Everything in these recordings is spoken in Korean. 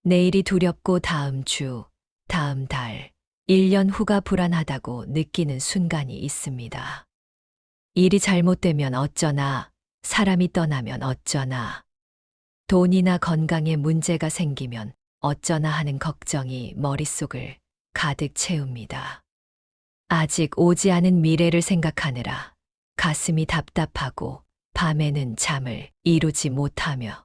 내일이 두렵고 다음 주, 다음 달, 1년 후가 불안하다고 느끼는 순간이 있습니다. 일이 잘못되면 어쩌나, 사람이 떠나면 어쩌나, 돈이나 건강에 문제가 생기면 어쩌나 하는 걱정이 머릿속을 가득 채웁니다. 아직 오지 않은 미래를 생각하느라 가슴이 답답하고 밤에는 잠을 이루지 못하며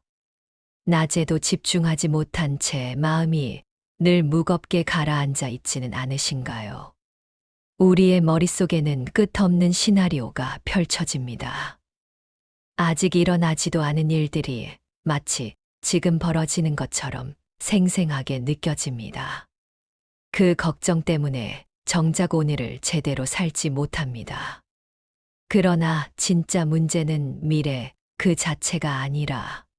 낮에도 집중하지 못한 채 마음이 늘 무겁게 가라앉아 있지는 않으신가요? 우리의 머릿속에는 끝없는 시나리오가 펼쳐집니다. 아직 일어나지도 않은 일들이 마치 지금 벌어지는 것처럼 생생하게 느껴집니다. 그 걱정 때문에 정작 오늘을 제대로 살지 못합니다. 그러나 진짜 문제는 미래 그 자체가 아니라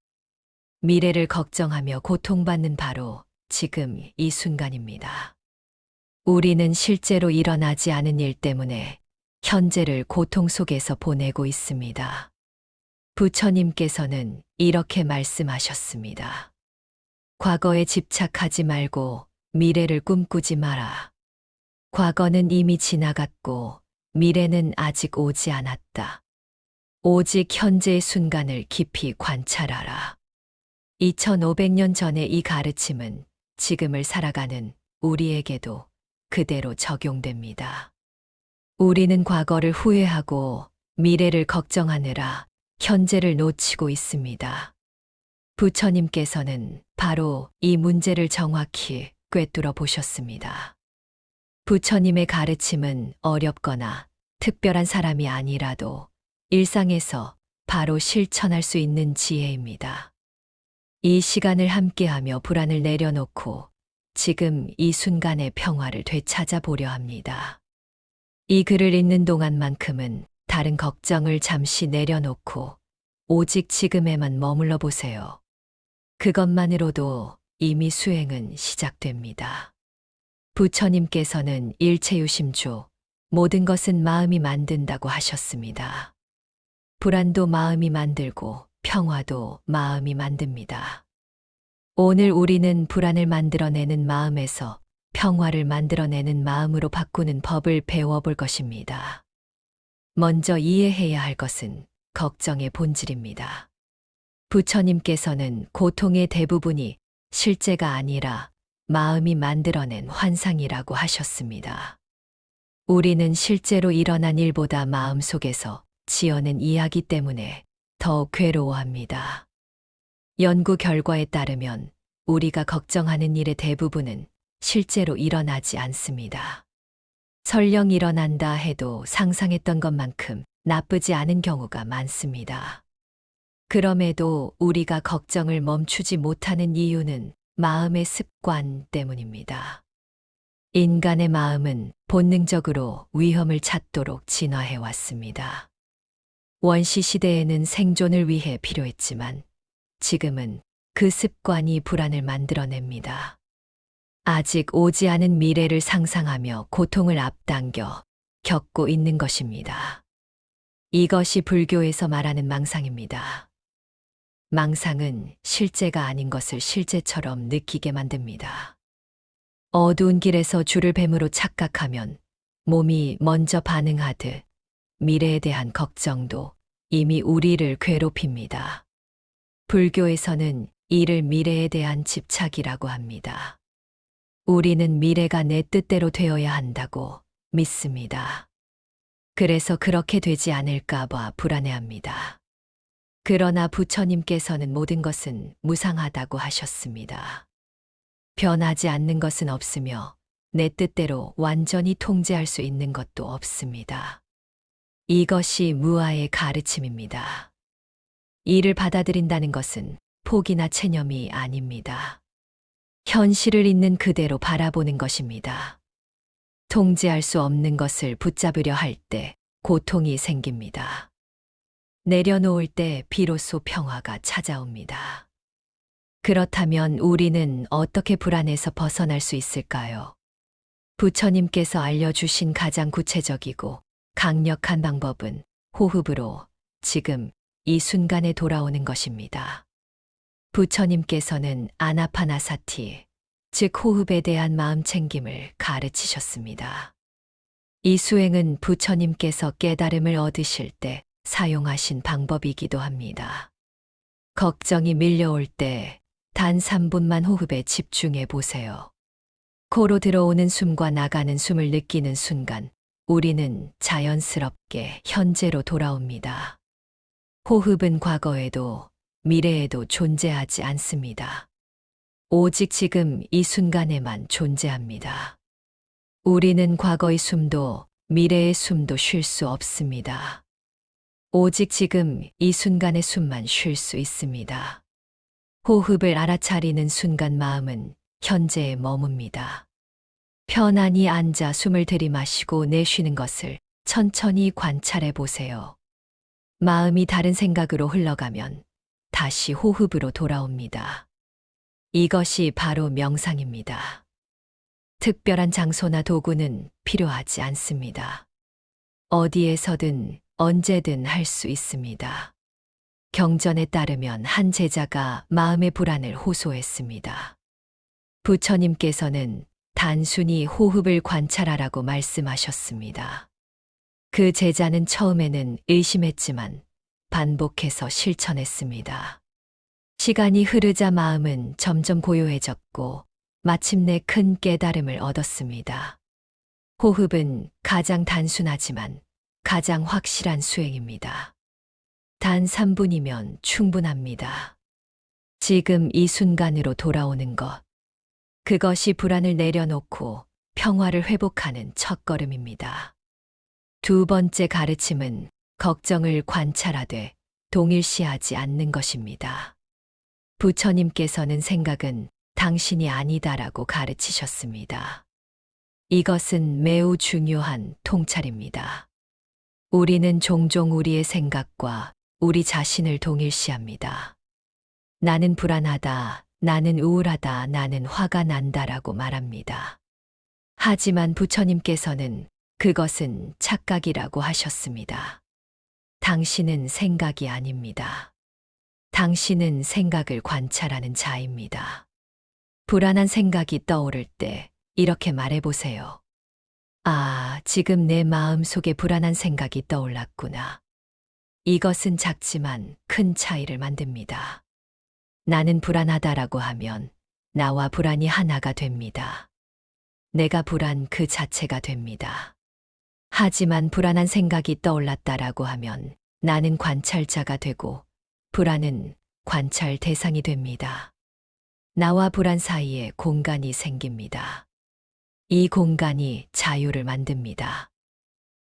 미래를 걱정하며 고통받는 바로 지금 이 순간입니다. 우리는 실제로 일어나지 않은 일 때문에 현재를 고통 속에서 보내고 있습니다. 부처님께서는 이렇게 말씀하셨습니다. 과거에 집착하지 말고 미래를 꿈꾸지 마라. 과거는 이미 지나갔고 미래는 아직 오지 않았다. 오직 현재의 순간을 깊이 관찰하라. 2500년 전의 이 가르침은 지금을 살아가는 우리에게도 그대로 적용됩니다. 우리는 과거를 후회하고 미래를 걱정하느라 현재를 놓치고 있습니다. 부처님께서는 바로 이 문제를 정확히 꿰뚫어 보셨습니다. 부처님의 가르침은 어렵거나 특별한 사람이 아니라도 일상에서 바로 실천할 수 있는 지혜입니다. 이 시간을 함께하며 불안을 내려놓고 지금 이 순간의 평화를 되찾아 보려 합니다. 이 글을 읽는 동안만큼은 다른 걱정을 잠시 내려놓고 오직 지금에만 머물러 보세요. 그것만으로도 이미 수행은 시작됩니다. 부처님께서는 일체유심조, 모든 것은 마음이 만든다고 하셨습니다. 불안도 마음이 만들고 평화도 마음이 만듭니다. 오늘 우리는 불안을 만들어내는 마음에서 평화를 만들어내는 마음으로 바꾸는 법을 배워볼 것입니다. 먼저 이해해야 할 것은 걱정의 본질입니다. 부처님께서는 고통의 대부분이 실제가 아니라 마음이 만들어낸 환상이라고 하셨습니다. 우리는 실제로 일어난 일보다 마음속에서 지어낸 이야기 때문에 더 괴로워합니다. 연구 결과에 따르면 우리가 걱정하는 일의 대부분은 실제로 일어나지 않습니다. 설령 일어난다 해도 상상했던 것만큼 나쁘지 않은 경우가 많습니다. 그럼에도 우리가 걱정을 멈추지 못하는 이유는 마음의 습관 때문입니다. 인간의 마음은 본능적으로 위험을 찾도록 진화해 왔습니다. 원시 시대에는 생존을 위해 필요했지만 지금은 그 습관이 불안을 만들어냅니다. 아직 오지 않은 미래를 상상하며 고통을 앞당겨 겪고 있는 것입니다. 이것이 불교에서 말하는 망상입니다. 망상은 실제가 아닌 것을 실제처럼 느끼게 만듭니다. 어두운 길에서 줄을 뱀으로 착각하면 몸이 먼저 반응하듯 미래에 대한 걱정도 이미 우리를 괴롭힙니다. 불교에서는 이를 미래에 대한 집착이라고 합니다. 우리는 미래가 내 뜻대로 되어야 한다고 믿습니다. 그래서 그렇게 되지 않을까 봐 불안해합니다. 그러나 부처님께서는 모든 것은 무상하다고 하셨습니다. 변하지 않는 것은 없으며 내 뜻대로 완전히 통제할 수 있는 것도 없습니다. 이것이 무아의 가르침입니다. 이를 받아들인다는 것은 포기나 체념이 아닙니다. 현실을 있는 그대로 바라보는 것입니다. 통제할 수 없는 것을 붙잡으려 할 때 고통이 생깁니다. 내려놓을 때 비로소 평화가 찾아옵니다. 그렇다면 우리는 어떻게 불안에서 벗어날 수 있을까요? 부처님께서 알려주신 가장 구체적이고 강력한 방법은 호흡으로 지금 이 순간에 돌아오는 것입니다. 부처님께서는 아나파나사티, 즉 호흡에 대한 마음 챙김을 가르치셨습니다. 이 수행은 부처님께서 깨달음을 얻으실 때 사용하신 방법이기도 합니다. 걱정이 밀려올 때 단 3분만 호흡에 집중해 보세요. 코로 들어오는 숨과 나가는 숨을 느끼는 순간 우리는 자연스럽게 현재로 돌아옵니다. 호흡은 과거에도 미래에도 존재하지 않습니다. 오직 지금 이 순간에만 존재합니다. 우리는 과거의 숨도 미래의 숨도 쉴 수 없습니다. 오직 지금 이 순간의 숨만 쉴 수 있습니다. 호흡을 알아차리는 순간 마음은 현재에 머뭅니다. 편안히 앉아 숨을 들이마시고 내쉬는 것을 천천히 관찰해 보세요. 마음이 다른 생각으로 흘러가면 다시 호흡으로 돌아옵니다. 이것이 바로 명상입니다. 특별한 장소나 도구는 필요하지 않습니다. 어디에서든 언제든 할 수 있습니다. 경전에 따르면 한 제자가 마음의 불안을 호소했습니다. 부처님께서는 단순히 호흡을 관찰하라고 말씀하셨습니다. 그 제자는 처음에는 의심했지만 반복해서 실천했습니다. 시간이 흐르자 마음은 점점 고요해졌고 마침내 큰 깨달음을 얻었습니다. 호흡은 가장 단순하지만 가장 확실한 수행입니다. 단 3분이면 충분합니다. 지금 이 순간으로 돌아오는 것. 그것이 불안을 내려놓고 평화를 회복하는 첫걸음입니다. 두 번째 가르침은 걱정을 관찰하되 동일시하지 않는 것입니다. 부처님께서는 생각은 당신이 아니다라고 가르치셨습니다. 이것은 매우 중요한 통찰입니다. 우리는 종종 우리의 생각과 우리 자신을 동일시합니다. 나는 불안하다, 나는 우울하다, 나는 화가 난다라고 말합니다. 하지만 부처님께서는 그것은 착각이라고 하셨습니다. 당신은 생각이 아닙니다. 당신은 생각을 관찰하는 자입니다. 불안한 생각이 떠오를 때 이렇게 말해보세요. 아, 지금 내 마음 속에 불안한 생각이 떠올랐구나. 이것은 작지만 큰 차이를 만듭니다. 나는 불안하다라고 하면 나와 불안이 하나가 됩니다. 내가 불안 그 자체가 됩니다. 하지만 불안한 생각이 떠올랐다라고 하면 나는 관찰자가 되고 불안은 관찰 대상이 됩니다. 나와 불안 사이에 공간이 생깁니다. 이 공간이 자유를 만듭니다.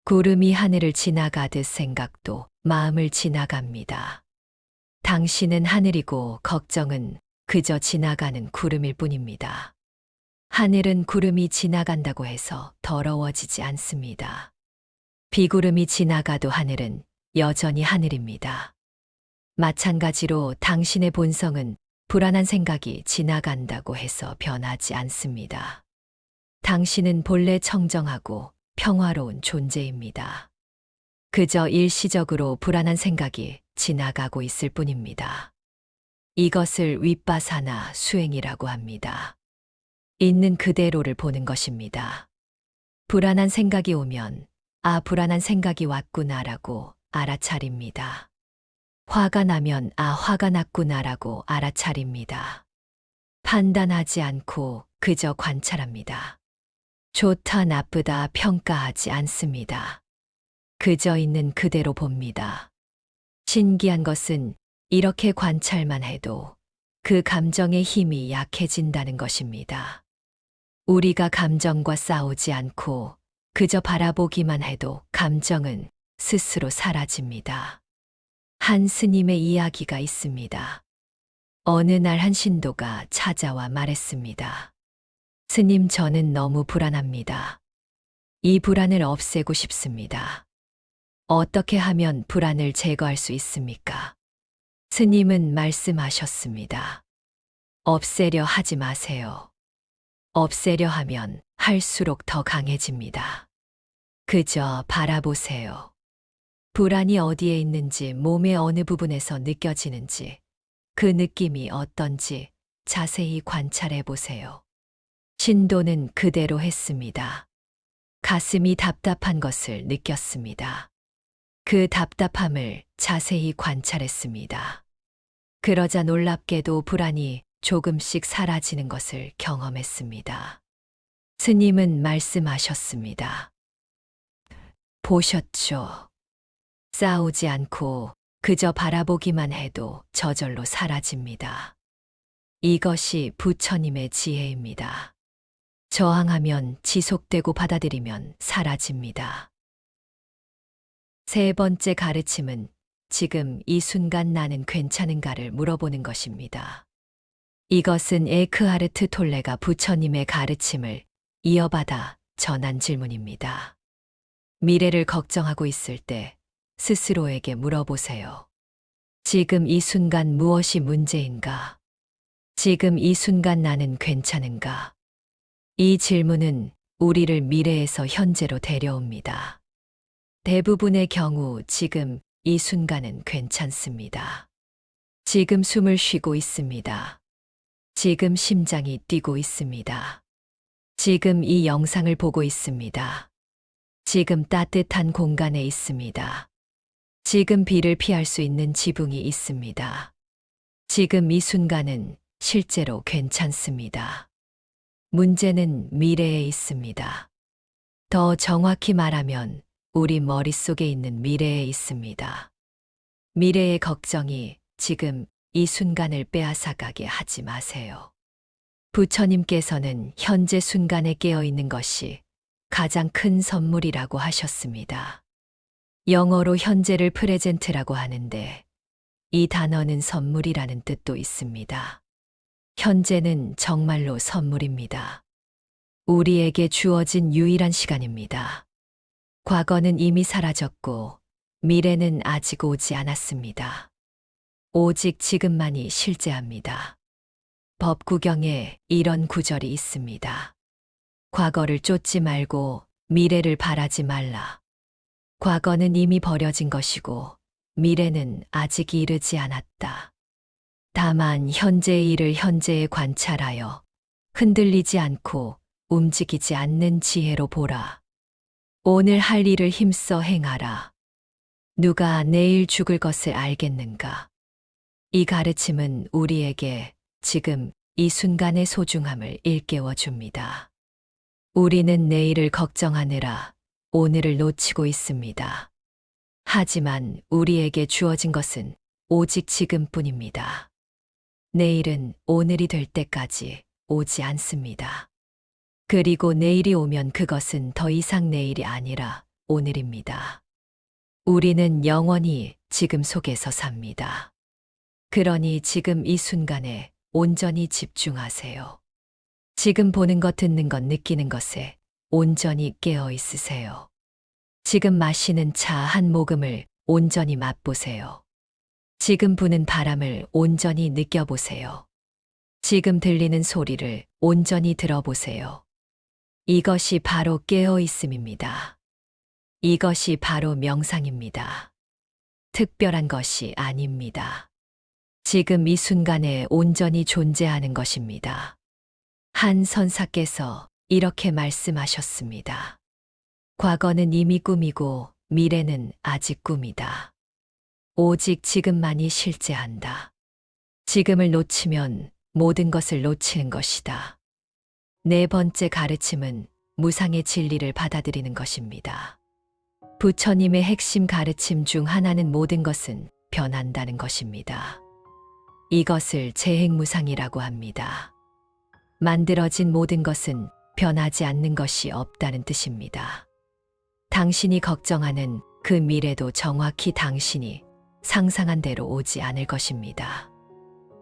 구름이 하늘을 지나가듯 생각도 마음을 지나갑니다. 당신은 하늘이고 걱정은 그저 지나가는 구름일 뿐입니다. 하늘은 구름이 지나간다고 해서 더러워지지 않습니다. 비구름이 지나가도 하늘은 여전히 하늘입니다. 마찬가지로 당신의 본성은 불안한 생각이 지나간다고 해서 변하지 않습니다. 당신은 본래 청정하고 평화로운 존재입니다. 그저 일시적으로 불안한 생각이 지나가고 있을 뿐입니다. 이것을 윗바사나 수행이라고 합니다. 있는 그대로를 보는 것입니다. 불안한 생각이 오면 아, 불안한 생각이 왔구나라고 알아차립니다. 화가 나면 아, 화가 났구나라고 알아차립니다. 판단하지 않고 그저 관찰합니다. 좋다, 나쁘다 평가하지 않습니다. 그저 있는 그대로 봅니다. 신기한 것은 이렇게 관찰만 해도 그 감정의 힘이 약해진다는 것입니다. 우리가 감정과 싸우지 않고 그저 바라보기만 해도 감정은 스스로 사라집니다. 한 스님의 이야기가 있습니다. 어느 날 한 신도가 찾아와 말했습니다. 스님, 저는 너무 불안합니다. 이 불안을 없애고 싶습니다. 어떻게 하면 불안을 제거할 수 있습니까? 스님은 말씀하셨습니다. 없애려 하지 마세요. 없애려 하면 할수록 더 강해집니다. 그저 바라보세요. 불안이 어디에 있는지, 몸의 어느 부분에서 느껴지는지, 그 느낌이 어떤지 자세히 관찰해 보세요. 신도는 그대로 했습니다. 가슴이 답답한 것을 느꼈습니다. 그 답답함을 자세히 관찰했습니다. 그러자 놀랍게도 불안이 조금씩 사라지는 것을 경험했습니다. 스님은 말씀하셨습니다. 보셨죠? 싸우지 않고 그저 바라보기만 해도 저절로 사라집니다. 이것이 부처님의 지혜입니다. 저항하면 지속되고 받아들이면 사라집니다. 세 번째 가르침은 지금 이 순간 나는 괜찮은가를 물어보는 것입니다. 이것은 에크하르트 톨레가 부처님의 가르침을 이어받아 전한 질문입니다. 미래를 걱정하고 있을 때 스스로에게 물어보세요. 지금 이 순간 무엇이 문제인가? 지금 이 순간 나는 괜찮은가? 이 질문은 우리를 미래에서 현재로 데려옵니다. 대부분의 경우 지금 이 순간은 괜찮습니다. 지금 숨을 쉬고 있습니다. 지금 심장이 뛰고 있습니다. 지금 이 영상을 보고 있습니다. 지금 따뜻한 공간에 있습니다. 지금 비를 피할 수 있는 지붕이 있습니다. 지금 이 순간은 실제로 괜찮습니다. 문제는 미래에 있습니다. 더 정확히 말하면 우리 머릿속에 있는 미래에 있습니다. 미래의 걱정이 지금 이 순간을 빼앗아가게 하지 마세요. 부처님께서는 현재 순간에 깨어 있는 것이 가장 큰 선물이라고 하셨습니다. 영어로 현재를 프레젠트라고 하는데 이 단어는 선물이라는 뜻도 있습니다. 현재는 정말로 선물입니다. 우리에게 주어진 유일한 시간입니다. 과거는 이미 사라졌고 미래는 아직 오지 않았습니다. 오직 지금만이 실제합니다. 법구경에 이런 구절이 있습니다. 과거를 쫓지 말고 미래를 바라지 말라. 과거는 이미 버려진 것이고 미래는 아직 이르지 않았다. 다만 현재의 일을 현재에 관찰하여 흔들리지 않고 움직이지 않는 지혜로 보라. 오늘 할 일을 힘써 행하라. 누가 내일 죽을 것을 알겠는가? 이 가르침은 우리에게 지금 이 순간의 소중함을 일깨워 줍니다. 우리는 내일을 걱정하느라 오늘을 놓치고 있습니다. 하지만 우리에게 주어진 것은 오직 지금뿐입니다. 내일은 오늘이 될 때까지 오지 않습니다. 그리고 내일이 오면 그것은 더 이상 내일이 아니라 오늘입니다. 우리는 영원히 지금 속에서 삽니다. 그러니 지금 이 순간에 온전히 집중하세요. 지금 보는 것, 듣는 것, 느끼는 것에 온전히 깨어 있으세요. 지금 마시는 차 한 모금을 온전히 맛보세요. 지금 부는 바람을 온전히 느껴보세요. 지금 들리는 소리를 온전히 들어보세요. 이것이 바로 깨어 있음입니다. 이것이 바로 명상입니다. 특별한 것이 아닙니다. 지금 이 순간에 온전히 존재하는 것입니다. 한 선사께서 이렇게 말씀하셨습니다. 과거는 이미 꿈이고 미래는 아직 꿈이다. 오직 지금만이 실제한다. 지금을 놓치면 모든 것을 놓치는 것이다. 네 번째 가르침은 무상의 진리를 받아들이는 것입니다. 부처님의 핵심 가르침 중 하나는 모든 것은 변한다는 것입니다. 이것을 재행무상이라고 합니다. 만들어진 모든 것은 변하지 않는 것이 없다는 뜻입니다. 당신이 걱정하는 그 미래도 정확히 당신이 상상한 대로 오지 않을 것입니다.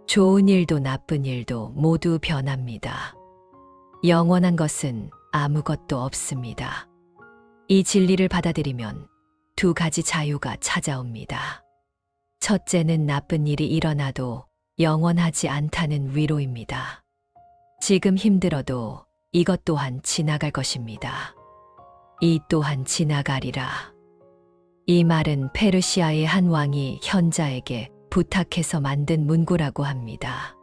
좋은 일도 나쁜 일도 모두 변합니다. 영원한 것은 아무것도 없습니다. 이 진리를 받아들이면 두 가지 자유가 찾아옵니다. 첫째는 나쁜 일이 일어나도 영원하지 않다는 위로입니다. 지금 힘들어도 이것 또한 지나갈 것입니다. 이 또한 지나가리라. 이 말은 페르시아의 한 왕이 현자에게 부탁해서 만든 문구라고 합니다.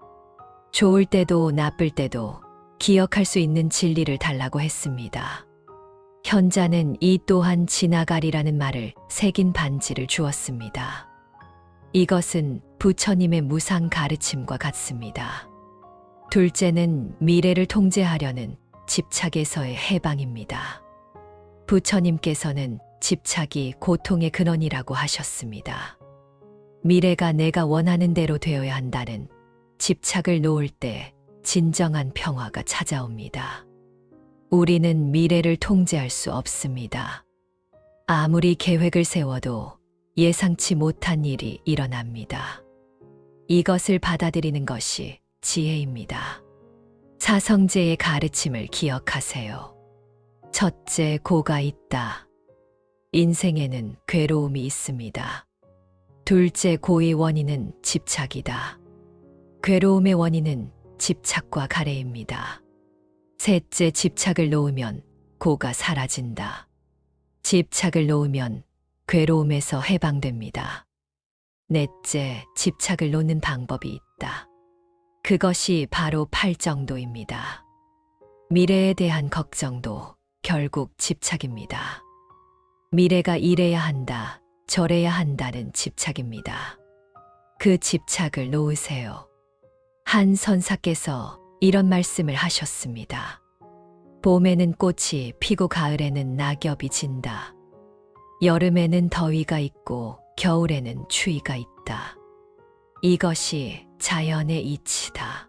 좋을 때도 나쁠 때도 기억할 수 있는 진리를 달라고 했습니다. 현자는 이 또한 지나가리라는 말을 새긴 반지를 주었습니다. 이것은 부처님의 무상 가르침과 같습니다. 둘째는 미래를 통제하려는 집착에서의 해방입니다. 부처님께서는 집착이 고통의 근원이라고 하셨습니다. 미래가 내가 원하는 대로 되어야 한다는 집착을 놓을 때 진정한 평화가 찾아옵니다. 우리는 미래를 통제할 수 없습니다. 아무리 계획을 세워도 예상치 못한 일이 일어납니다. 이것을 받아들이는 것이 지혜입니다. 사성제의 가르침을 기억하세요. 첫째, 고가 있다. 인생에는 괴로움이 있습니다. 둘째, 고의 원인은 집착이다. 괴로움의 원인은 집착과 가래입니다. 셋째, 집착을 놓으면 고가 사라진다. 집착을 놓으면 괴로움에서 해방됩니다. 넷째, 집착을 놓는 방법이 있다. 그것이 바로 팔정도입니다. 미래에 대한 걱정도 결국 집착입니다. 미래가 이래야 한다, 저래야 한다는 집착입니다. 그 집착을 놓으세요. 한 선사께서 이런 말씀을 하셨습니다. 봄에는 꽃이 피고 가을에는 낙엽이 진다. 여름에는 더위가 있고 겨울에는 추위가 있다. 이것이 자연의 이치다.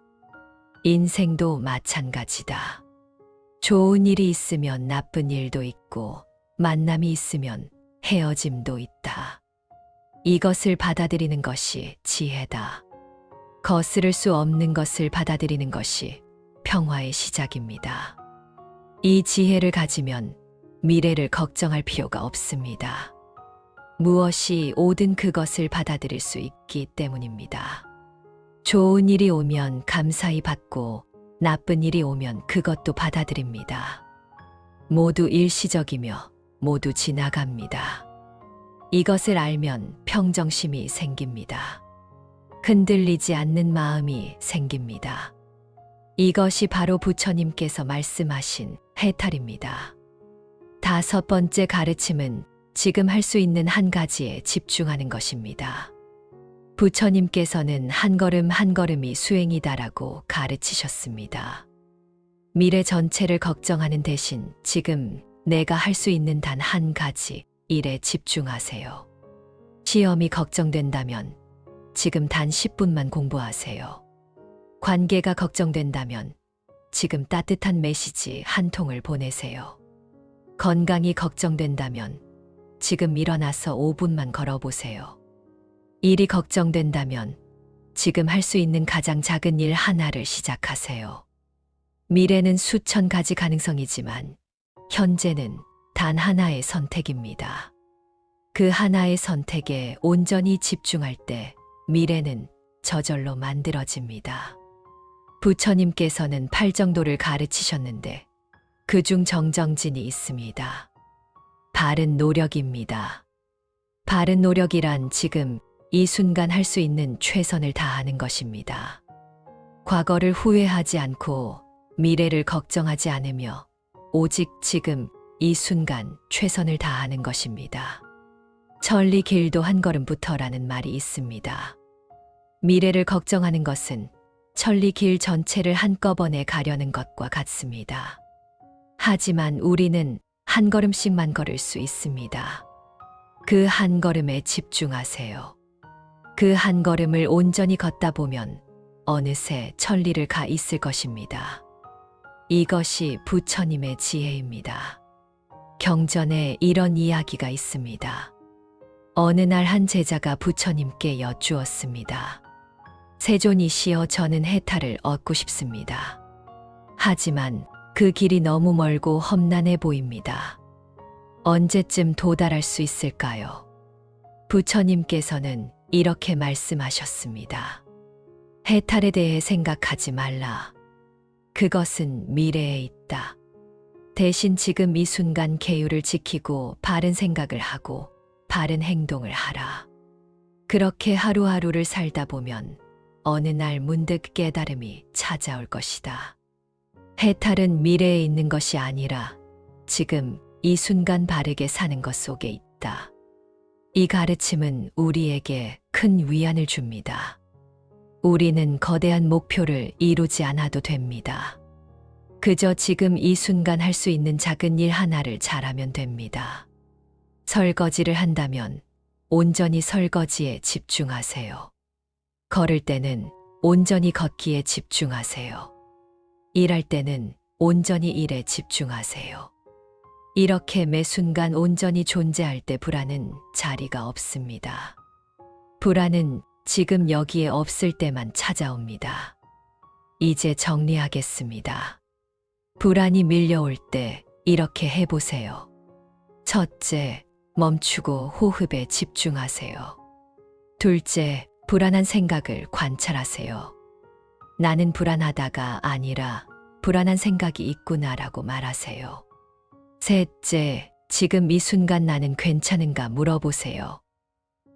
인생도 마찬가지다. 좋은 일이 있으면 나쁜 일도 있고 만남이 있으면 헤어짐도 있다. 이것을 받아들이는 것이 지혜다. 거스를 수 없는 것을 받아들이는 것이 평화의 시작입니다. 이 지혜를 가지면 미래를 걱정할 필요가 없습니다. 무엇이 오든 그것을 받아들일 수 있기 때문입니다. 좋은 일이 오면 감사히 받고 나쁜 일이 오면 그것도 받아들입니다. 모두 일시적이며 모두 지나갑니다. 이것을 알면 평정심이 생깁니다. 흔들리지 않는 마음이 생깁니다. 이것이 바로 부처님께서 말씀하신 해탈입니다. 다섯 번째 가르침은 지금 할 수 있는 한 가지에 집중하는 것입니다. 부처님께서는 한 걸음 한 걸음이 수행이다라고 가르치셨습니다. 미래 전체를 걱정하는 대신 지금 내가 할 수 있는 단 한 가지 일에 집중하세요. 시험이 걱정된다면 지금 단 10분만 공부하세요. 관계가 걱정된다면 지금 따뜻한 메시지 한 통을 보내세요. 건강이 걱정된다면 지금 일어나서 5분만 걸어보세요. 일이 걱정된다면 지금 할 수 있는 가장 작은 일 하나를 시작하세요. 미래는 수천 가지 가능성이지만 현재는 단 하나의 선택입니다. 그 하나의 선택에 온전히 집중할 때 미래는 저절로 만들어집니다. 부처님께서는 팔정도를 가르치셨는데 그중 정정진이 있습니다. 바른 노력입니다. 바른 노력이란 지금 이 순간 할 수 있는 최선을 다하는 것입니다. 과거를 후회하지 않고 미래를 걱정하지 않으며 오직 지금 이 순간 최선을 다하는 것입니다. 천리 길도 한 걸음부터라는 말이 있습니다. 미래를 걱정하는 것은 천리 길 전체를 한꺼번에 가려는 것과 같습니다. 하지만 우리는 한 걸음씩만 걸을 수 있습니다. 그 한 걸음에 집중하세요. 그 한 걸음을 온전히 걷다 보면 어느새 천리를 가 있을 것입니다. 이것이 부처님의 지혜입니다. 경전에 이런 이야기가 있습니다. 어느 날 한 제자가 부처님께 여쭈었습니다. 세존이시여, 저는 해탈을 얻고 싶습니다. 하지만 그 길이 너무 멀고 험난해 보입니다. 언제쯤 도달할 수 있을까요? 부처님께서는 이렇게 말씀하셨습니다. 해탈에 대해 생각하지 말라. 그것은 미래에 있다. 대신 지금 이 순간 계율을 지키고 바른 생각을 하고 바른 행동을 하라. 그렇게 하루하루를 살다 보면 어느 날 문득 깨달음이 찾아올 것이다. 해탈은 미래에 있는 것이 아니라 지금 이 순간 바르게 사는 것 속에 있다. 이 가르침은 우리에게 큰 위안을 줍니다. 우리는 거대한 목표를 이루지 않아도 됩니다. 그저 지금 이 순간 할 수 있는 작은 일 하나를 잘하면 됩니다. 설거지를 한다면 온전히 설거지에 집중하세요. 걸을 때는 온전히 걷기에 집중하세요. 일할 때는 온전히 일에 집중하세요. 이렇게 매 순간 온전히 존재할 때 불안은 자리가 없습니다. 불안은 지금 여기에 없을 때만 찾아옵니다. 이제 정리하겠습니다. 불안이 밀려올 때 이렇게 해보세요. 첫째, 멈추고 호흡에 집중하세요. 둘째, 불안한 생각을 관찰하세요. 나는 불안하다가 아니라 불안한 생각이 있구나라고 말하세요. 셋째, 지금 이 순간 나는 괜찮은가 물어보세요.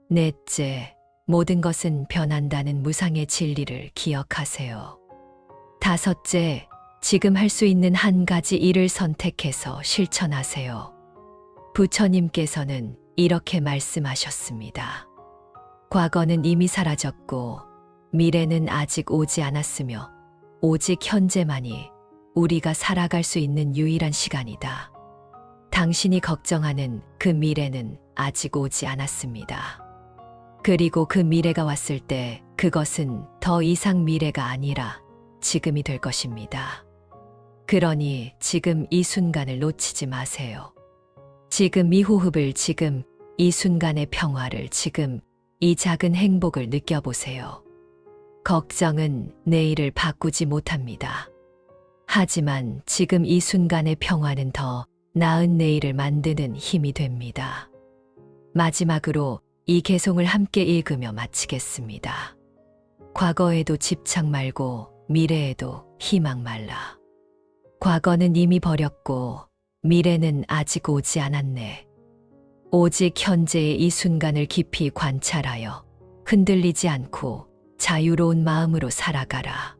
넷째, 모든 것은 변한다는 무상의 진리를 기억하세요. 다섯째, 지금 할 수 있는 한 가지 일을 선택해서 실천하세요. 부처님께서는 이렇게 말씀하셨습니다. 과거는 이미 사라졌고 미래는 아직 오지 않았으며 오직 현재만이 우리가 살아갈 수 있는 유일한 시간이다. 당신이 걱정하는 그 미래는 아직 오지 않았습니다. 그리고 그 미래가 왔을 때 그것은 더 이상 미래가 아니라 지금이 될 것입니다. 그러니 지금 이 순간을 놓치지 마세요. 지금 이 호흡을, 지금 이 순간의 평화를, 지금 이 작은 행복을 느껴보세요. 걱정은 내일을 바꾸지 못합니다. 하지만 지금 이 순간의 평화는 더 나은 내일을 만드는 힘이 됩니다. 마지막으로 이 개송을 함께 읽으며 마치겠습니다. 과거에도 집착 말고 미래에도 희망 말라. 과거는 이미 버렸고 미래는 아직 오지 않았네. 오직 현재의 이 순간을 깊이 관찰하여 흔들리지 않고 자유로운 마음으로 살아가라.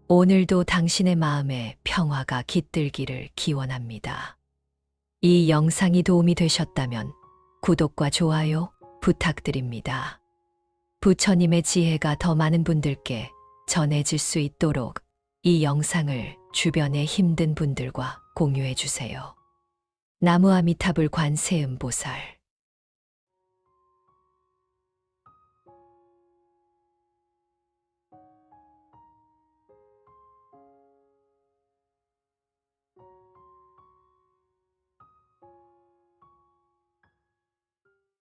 오늘도 당신의 마음에 평화가 깃들기를 기원합니다. 이 영상이 도움이 되셨다면 구독과 좋아요 부탁드립니다. 부처님의 지혜가 더 많은 분들께 전해질 수 있도록 이 영상을 주변의 힘든 분들과 공유해 주세요. 나무아미타불 관세음보살